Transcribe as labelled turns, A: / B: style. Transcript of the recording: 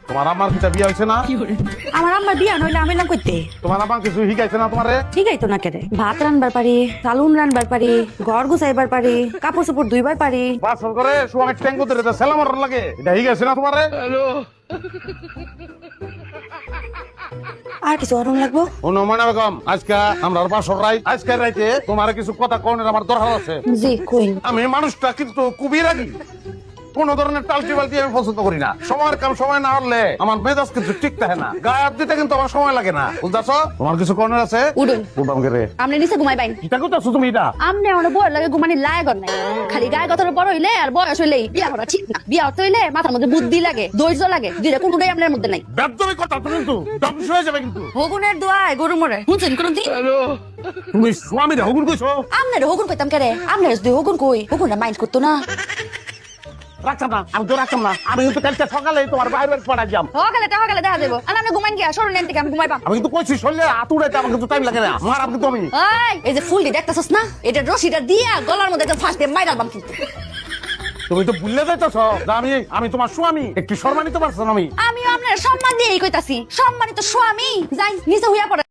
A: তোমার আমার কিটা বিয়ে হয়েছে না?
B: আমার আম্মার বিয়া নইলে আমি নাম করতে
A: তোমার আমার কিছু শিখাইছে না তোমারে?
B: ঠিক তো না কেরে ভাত রানবার পারি, চালুন রানবার পারি, ঘর গুছাইবার পারি, কাপড় চোপড় ধুইবার পারি।
A: বাসন করে সুয়ামে ট্যাঙ্গো ধরে সেলাম লাগে, এটা শিখাইছে না তোমারে?
B: আর কিছু অরণ লাগবো?
A: অনুমান বেগম, আজকে আমরা বাসর রাই, আজকে রাইতে তোমার কিছু কথা কোনের আমার দরকার আছে।
B: জি কইন।
A: আমি মানুষটা কিন্তু খুবই রাগি, কোন ধরনের টালটি বালতি আমি পছন্দ করি না। সময়ের কাম সময় না হলে আমার মেজাজ কিন্তু ঠিক থাকে না, গায়ে হাত দিতে কিন্তু আমার সময় লাগে না, বুঝতেছ? তোমার কিছু কর্নার আছে?
B: উডুন
A: উঠাম কে রে?
B: আপনি নিচে ঘুমাই বাইন।
A: কিটা করতেছো তুমি? এটা
B: আমনে অনেক বড় লাগে ঘুমানি লায়ক নাই, খালি গায়ে কথার বড় হইলে আর বয়স হইলেই বিয়া করা ঠিক না। বিয়া হতে হইলে মাথার মধ্যে বুদ্ধি লাগে, ধৈর্য লাগে, দুইটা কোনটাই আপনার মধ্যে নাই।
A: বেদবি কথা তুমি কিন্তু ধ্বংস হয়ে যাবে কিন্তু।
B: হগুনের দোয়ায় গরু মরে শুনছেন কোন দিন?
A: তুমি স্বামী রে হগুন কইছো?
B: আমনের হগুন কইতাম কেরে? আমনের যদি হগুন কই হগুনটা মাইন্ড করতো না।
A: রাখতাম না, আমি তো রাখতাম না। আমি কিন্তু কালকে সকালে তোমার বাইরে পড়া যাম।
B: সকালে দেখা দেবো। আর আপনি ঘুমাইন গিয়া সরুন থেকে আমি ঘুমাই পাম।
A: আমি কিন্তু কইছি শরীরে হাত উড়াইতে আমার কিন্তু টাইম লাগে না, মারাম কিন্তু আমি।
B: এই যে ফুলটি দেখতেছস না, এটা রশিটা দিয়া গলার মধ্যে একটা ফাঁস দিয়ে মাইরালবাম কিন্তু।
A: তুমি তো ভুলে যাইতেছ আমি তোমার স্বামী, একটু সম্মানিত পারছো আমি।
B: আমিও আপনার সম্মান দিয়েই কইতাছি, সম্মানিত স্বামী। যাই নিচে হইয়া পড়ে।